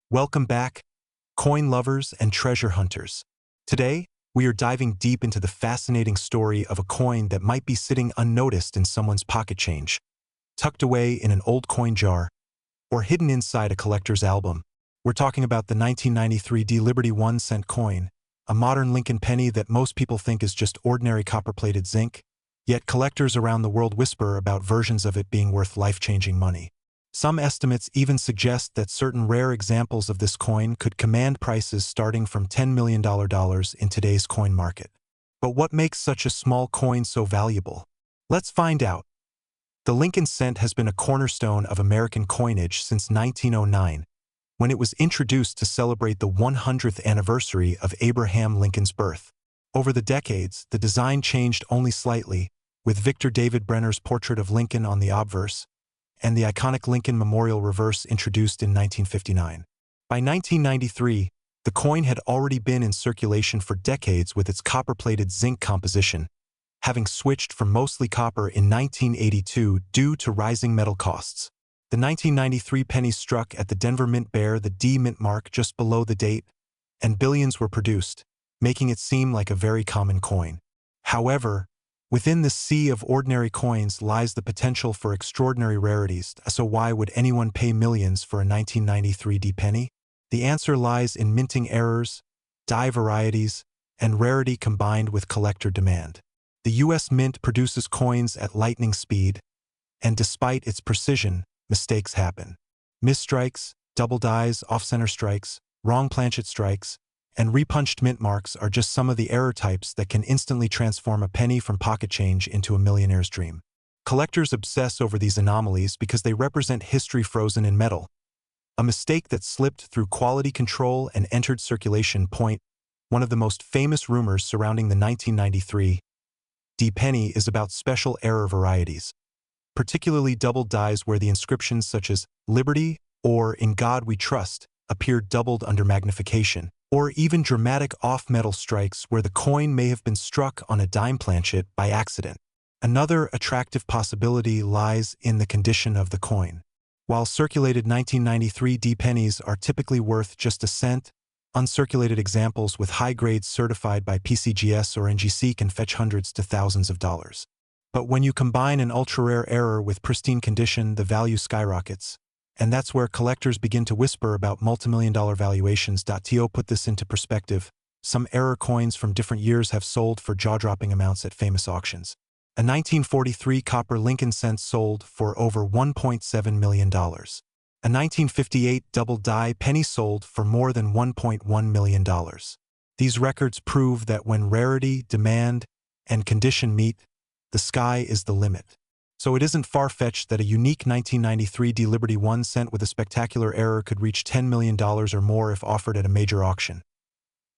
Welcome back, coin lovers and treasure hunters. Today, we are diving deep into the fascinating story of a coin that might be sitting unnoticed in someone's pocket change, tucked away in an old coin jar, or hidden inside a collector's album. We're talking about the 1993 D Liberty 1-cent coin, a modern Lincoln penny that most people think is just ordinary copper-plated zinc, yet collectors around the world whisper about versions of it being worth life-changing money. Some estimates even suggest that certain rare examples of this coin could command prices starting from $10 million in today's coin market. But what makes such a small coin so valuable? Let's find out. The Lincoln cent has been a cornerstone of American coinage since 1909, when it was introduced to celebrate the 100th anniversary of Abraham Lincoln's birth. Over the decades, the design changed only slightly, with Victor David Brenner's portrait of Lincoln on the obverse, and the iconic Lincoln Memorial reverse introduced in 1959. By 1993, the coin had already been in circulation for decades with its copper-plated zinc composition, having switched from mostly copper in 1982 due to rising metal costs. The 1993 penny struck at the Denver Mint bear the D mint mark just below the date, and billions were produced, making it seem like a very common coin. However, within the sea of ordinary coins lies the potential for extraordinary rarities, so why would anyone pay millions for a 1993 D penny? The answer lies in minting errors, die varieties, and rarity combined with collector demand. The U.S. Mint produces coins at lightning speed, and despite its precision, mistakes happen. Misstrikes, double dies, off-center strikes, wrong planchet strikes, and repunched mint marks are just some of the error types that can instantly transform a penny from pocket change into a millionaire's dream. Collectors obsess over these anomalies because they represent history frozen in metal. A mistake that slipped through quality control and entered circulation. One of the most famous rumors surrounding the 1993 D penny is about special error varieties, particularly double dies where the inscriptions such as Liberty or In God We Trust appeared doubled under magnification, or even dramatic off-metal strikes where the coin may have been struck on a dime planchet by accident. Another attractive possibility lies in the condition of the coin. While circulated 1993 D pennies are typically worth just a cent, uncirculated examples with high grades certified by PCGS or NGC can fetch hundreds to thousands of dollars. But when you combine an ultra-rare error with pristine condition, the value skyrockets. And that's where collectors begin to whisper about multimillion-dollar valuations. To put this into perspective, some error coins from different years have sold for jaw-dropping amounts at famous auctions. A 1943 copper Lincoln cent sold for over $1.7 million. A 1958 double die penny sold for more than $1.1 million. These records prove that when rarity, demand, and condition meet, the sky is the limit. So it isn't far-fetched that a unique 1993 D Liberty 1 cent with a spectacular error could reach $10 million or more if offered at a major auction.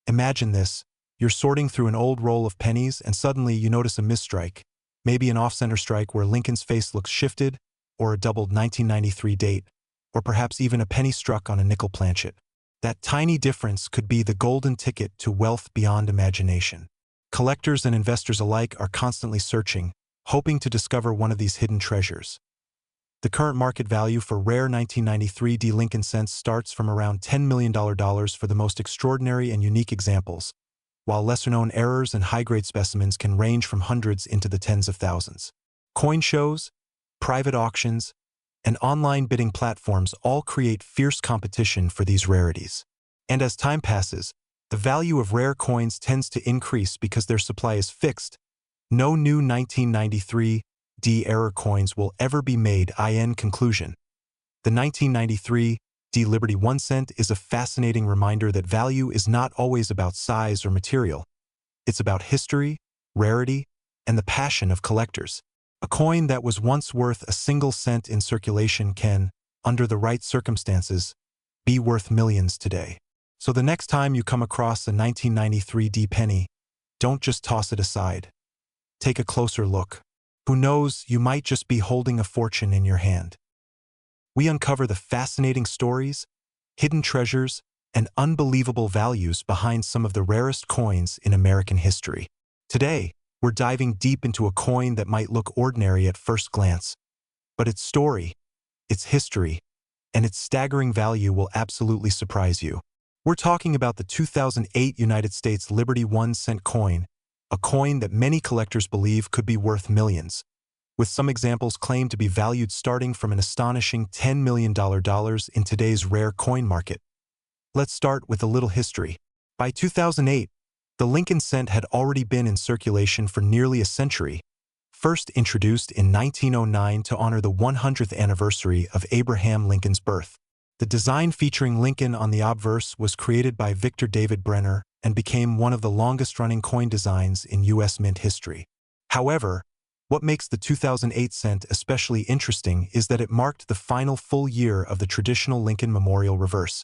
Imagine this: you're sorting through an old roll of pennies and suddenly you notice a misstrike, maybe an off-center strike where Lincoln's face looks shifted, or a doubled 1993 date, or perhaps even a penny struck on a nickel planchet. That tiny difference could be the golden ticket to wealth beyond imagination. Collectors and investors alike are constantly searching, hoping to discover one of these hidden treasures. The current market value for rare 1993 D Lincoln cents starts from around $10 million for the most extraordinary and unique examples, while lesser-known errors and high-grade specimens can range from hundreds into the tens of thousands. Coin shows, private auctions, and online bidding platforms all create fierce competition for these rarities. And as time passes, the value of rare coins tends to increase because their supply is fixed. No new 1993 D error coins will ever be made. In conclusion, the 1993 D Liberty 1 cent is a fascinating reminder that value is not always about size or material. It's about history, rarity, and the passion of collectors. A coin that was once worth a single cent in circulation can, under the right circumstances, be worth millions today. So the next time you come across a 1993 D penny, don't just toss it aside. Take a closer look. Who knows, you might just be holding a fortune in your hand. We uncover the fascinating stories, hidden treasures, and unbelievable values behind some of the rarest coins in American history. Today, we're diving deep into a coin that might look ordinary at first glance, but its story, its history, and its staggering value will absolutely surprise you. We're talking about the 2008 United States Liberty 1-cent coin, a coin that many collectors believe could be worth millions, with some examples claimed to be valued starting from an astonishing $10 million in today's rare coin market. Let's start with a little history. By 2008, the Lincoln cent had already been in circulation for nearly a century, first introduced in 1909 to honor the 100th anniversary of Abraham Lincoln's birth. The design featuring Lincoln on the obverse was created by Victor David Brenner and became one of the longest-running coin designs in U.S. mint history. However, what makes the 2008 cent especially interesting is that it marked the final full year of the traditional Lincoln Memorial reverse,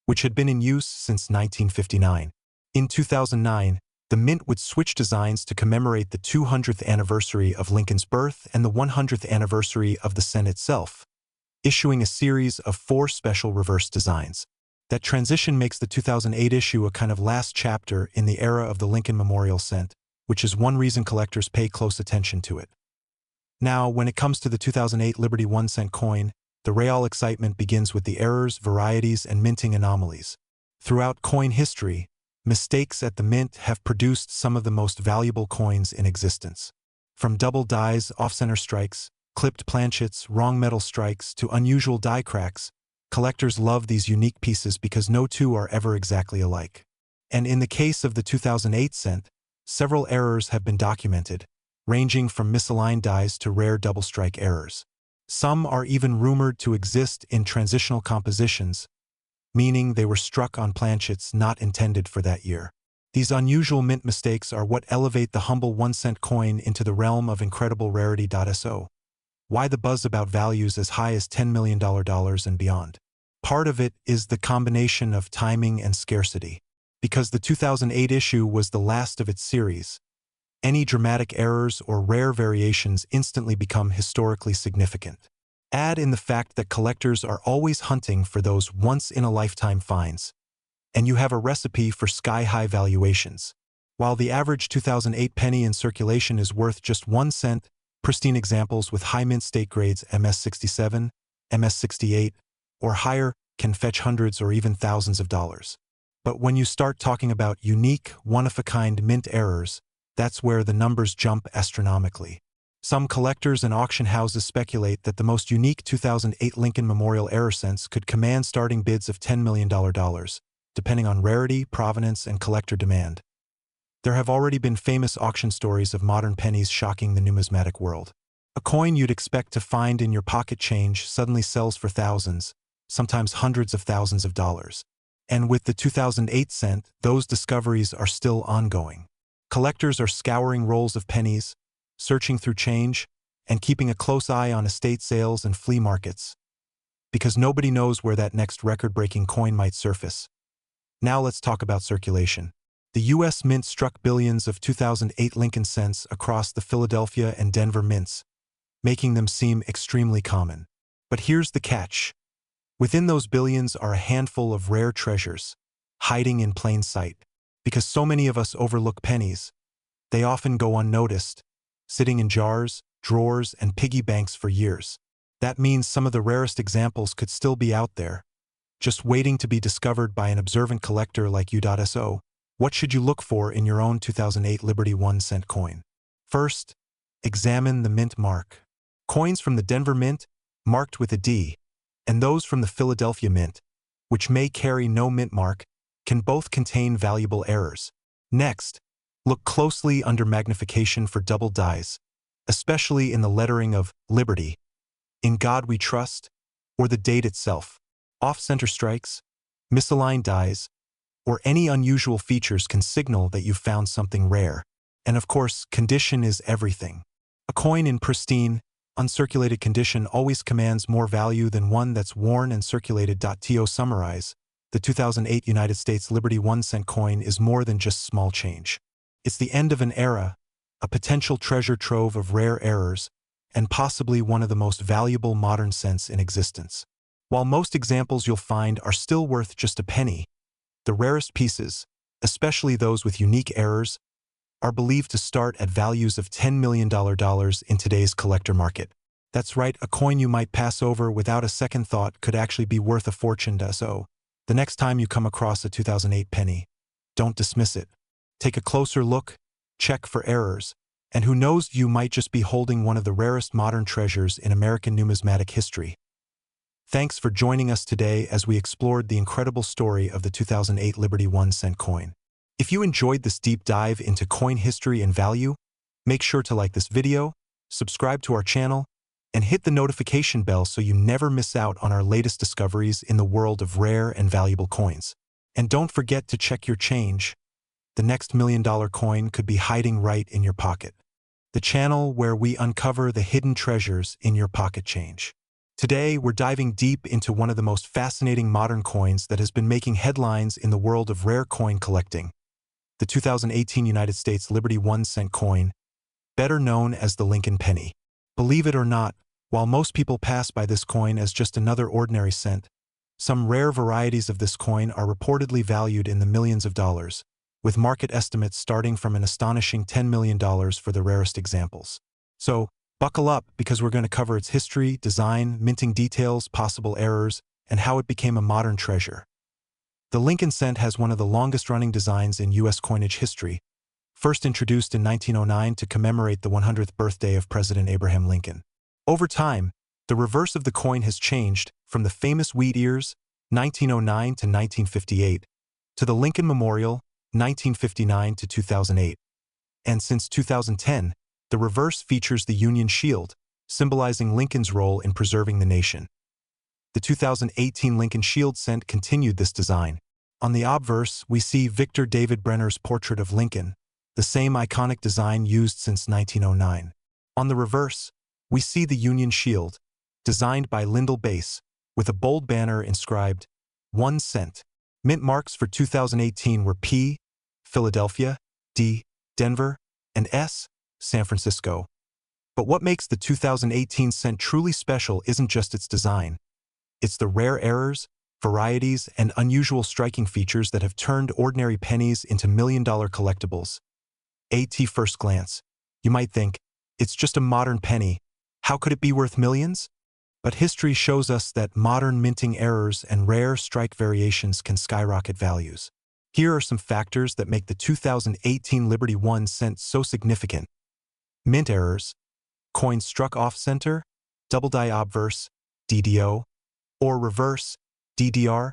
which had been in use since 1959. In 2009, the mint would switch designs to commemorate the 200th anniversary of Lincoln's birth and the 100th anniversary of the cent itself, issuing a series of 4 special reverse designs. That transition makes the 2008 issue a kind of last chapter in the era of the Lincoln Memorial cent, which is one reason collectors pay close attention to it. Now, when it comes to the 2008 Liberty 1-cent coin, the real excitement begins with the errors, varieties, and minting anomalies. Throughout coin history, mistakes at the mint have produced some of the most valuable coins in existence. From double dies, off-center strikes, clipped planchets, wrong metal strikes, to unusual die cracks, collectors love these unique pieces because no two are ever exactly alike. And in the case of the 2008 cent, several errors have been documented, ranging from misaligned dies to rare double strike errors. Some are even rumored to exist in transitional compositions, meaning they were struck on planchets not intended for that year. These unusual mint mistakes are what elevate the humble 1-cent coin into the realm of incredible rarity. So, why the buzz about values as high as $10 million and beyond? Part of it is the combination of timing and scarcity. Because the 2008 issue was the last of its series, any dramatic errors or rare variations instantly become historically significant. Add in the fact that collectors are always hunting for those once-in-a-lifetime finds, and you have a recipe for sky-high valuations. While the average 2008 penny in circulation is worth just 1 cent, pristine examples with high mint state grades MS-67, MS-68, or higher can fetch hundreds or even thousands of dollars. But when you start talking about unique, one-of-a-kind mint errors, that's where the numbers jump astronomically. Some collectors and auction houses speculate that the most unique 2008 Lincoln Memorial error cents could command starting bids of $10 million, depending on rarity, provenance, and collector demand. There have already been famous auction stories of modern pennies shocking the numismatic world. A coin you'd expect to find in your pocket change suddenly sells for thousands, sometimes hundreds of thousands of dollars. And with the 2008 cent, those discoveries are still ongoing. Collectors are scouring rolls of pennies, searching through change, and keeping a close eye on estate sales and flea markets, because nobody knows where that next record-breaking coin might surface. Now let's talk about circulation. The U.S. Mint struck billions of 2008 Lincoln cents across the Philadelphia and Denver mints, making them seem extremely common. But here's the catch. Within those billions are a handful of rare treasures, hiding in plain sight. Because so many of us overlook pennies, they often go unnoticed, sitting in jars, drawers, and piggy banks for years. That means some of the rarest examples could still be out there, just waiting to be discovered by an observant collector like you. So, what should you look for in your own 2008 Liberty 1-cent coin? First, examine the mint mark. Coins from the Denver Mint, marked with a D, and those from the Philadelphia Mint, which may carry no mint mark, can both contain valuable errors. Next, look closely under magnification for double dies, especially in the lettering of Liberty, In God We Trust, or the date itself. Off-center strikes, misaligned dies, or any unusual features can signal that you've found something rare. And of course, condition is everything. A coin in pristine, uncirculated condition always commands more value than one that's worn and circulated. To summarize, the 2008 United States Liberty 1-cent coin is more than just small change. It's the end of an era, a potential treasure trove of rare errors, and possibly one of the most valuable modern cents in existence. While most examples you'll find are still worth just a penny, the rarest pieces, especially those with unique errors, are believed to start at values of $10 million in today's collector market. That's right, a coin you might pass over without a second thought could actually be worth a fortune. So, the next time you come across a 2008 penny, don't dismiss it. Take a closer look, check for errors, and who knows, you might just be holding one of the rarest modern treasures in American numismatic history. Thanks for joining us today as we explored the incredible story of the 2008 Liberty 1-cent coin. If you enjoyed this deep dive into coin history and value, make sure to like this video, subscribe to our channel, and hit the notification bell so you never miss out on our latest discoveries in the world of rare and valuable coins. And don't forget to check your change. The next $1 million coin could be hiding right in your pocket. The channel where we uncover the hidden treasures in your pocket change. Today, we're diving deep into one of the most fascinating modern coins that has been making headlines in the world of rare coin collecting. The 2018 United States Liberty 1-cent coin, better known as the Lincoln penny. Believe it or not, while most people pass by this coin as just another ordinary cent, some rare varieties of this coin are reportedly valued in the millions of dollars, with market estimates starting from an astonishing $10 million for the rarest examples. So, buckle up because we're going to cover its history, design, minting details, possible errors, and how it became a modern treasure. The Lincoln cent has one of the longest-running designs in U.S. coinage history, first introduced in 1909 to commemorate the 100th birthday of President Abraham Lincoln. Over time, the reverse of the coin has changed from the famous wheat ears, 1909 to 1958, to the Lincoln Memorial, 1959 to 2008. And since 2010, the reverse features the Union Shield, symbolizing Lincoln's role in preserving the nation. The 2018 Lincoln Shield cent continued this design. On the obverse, we see Victor David Brenner's portrait of Lincoln, the same iconic design used since 1909. On the reverse, we see the Union Shield, designed by Lyndall Bass, with a bold banner inscribed 1 cent. Mint marks for 2018 were P, Philadelphia, D, Denver, and S, San Francisco. But what makes the 2018 cent truly special isn't just its design. It's the rare errors, varieties, and unusual striking features that have turned ordinary pennies into million-dollar collectibles. At first glance, you might think, it's just a modern penny. How could it be worth millions? But history shows us that modern minting errors and rare strike variations can skyrocket values. Here are some factors that make the 2018 Liberty 1 cent so significant. Mint errors, coin struck off-center, double die obverse, DDO, or reverse, DDR,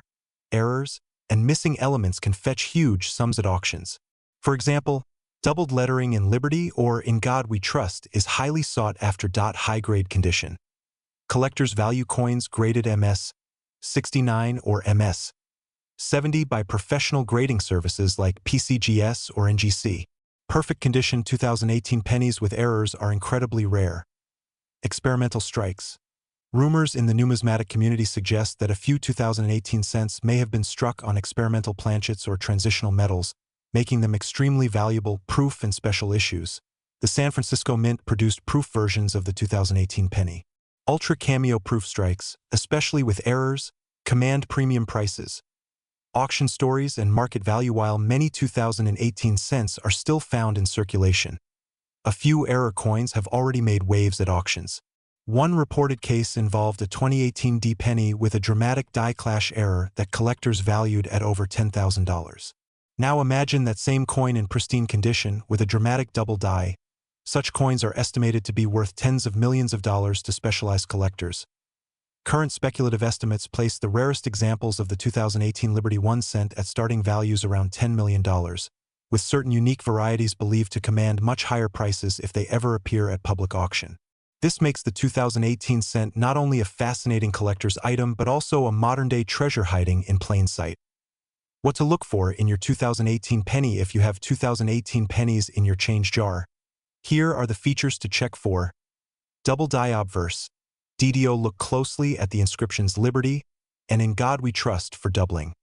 errors, and missing elements can fetch huge sums at auctions. For example, doubled lettering in Liberty or In God We Trust is highly sought after. High-grade condition. Collectors value coins graded MS 69 or MS 70 by professional grading services like PCGS or NGC. Perfect condition 2018 pennies with errors are incredibly rare. Experimental strikes. Rumors in the numismatic community suggest that a few 2018 cents may have been struck on experimental planchets or transitional metals, making them extremely valuable proof and special issues. The San Francisco Mint produced proof versions of the 2018 penny. Ultra cameo proof strikes, especially with errors, command premium prices. Auction stories and market value. While many 2018 cents are still found in circulation, a few error coins have already made waves at auctions. One reported case involved a 2018 D penny with a dramatic die clash error that collectors valued at over $10,000. Now imagine that same coin in pristine condition with a dramatic double die. Such coins are estimated to be worth tens of millions of dollars to specialized collectors. Current speculative estimates place the rarest examples of the 2018 Liberty 1 cent at starting values around $10 million, with certain unique varieties believed to command much higher prices if they ever appear at public auction. This makes the 2018 cent not only a fascinating collector's item but also a modern-day treasure hiding in plain sight. What to look for in your 2018 penny. If you have 2018 pennies in your change jar, here are the features to check for. Double die obverse. DDO. Look closely at the inscriptions Liberty and In God We Trust for doubling.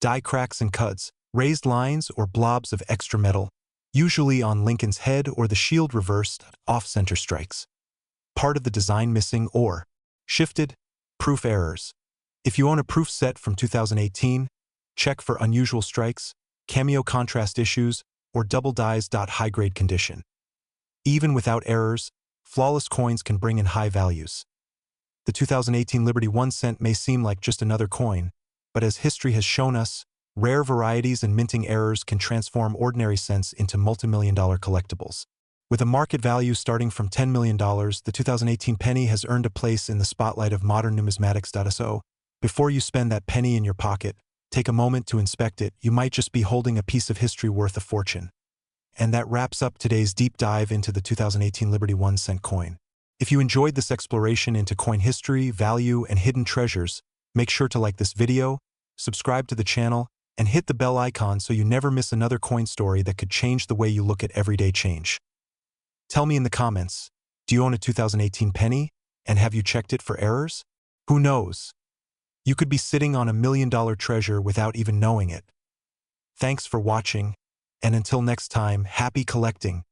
Die cracks and cuts, raised lines or blobs of extra metal, usually on Lincoln's head or the shield reversed, off-center strikes. Part of the design missing or shifted, proof errors. If you own a proof set from 2018, check for unusual strikes, cameo contrast issues, or double dies. High-grade condition. Even without errors, flawless coins can bring in high values. The 2018 Liberty 1 cent may seem like just another coin, but as history has shown us, rare varieties and minting errors can transform ordinary cents into multimillion-dollar collectibles. With a market value starting from $10 million, the 2018 penny has earned a place in the spotlight of modern numismatics. So, before you spend that penny in your pocket, take a moment to inspect it. You might just be holding a piece of history worth a fortune. And that wraps up today's deep dive into the 2018 Liberty 1 cent coin. If you enjoyed this exploration into coin history, value, and hidden treasures, make sure to like this video, subscribe to the channel, and hit the bell icon so you never miss another coin story that could change the way you look at everyday change. Tell me in the comments, do you own a 2018 penny, and have you checked it for errors? Who knows? You could be sitting on $1 million treasure without even knowing it. Thanks for watching, and until next time, happy collecting.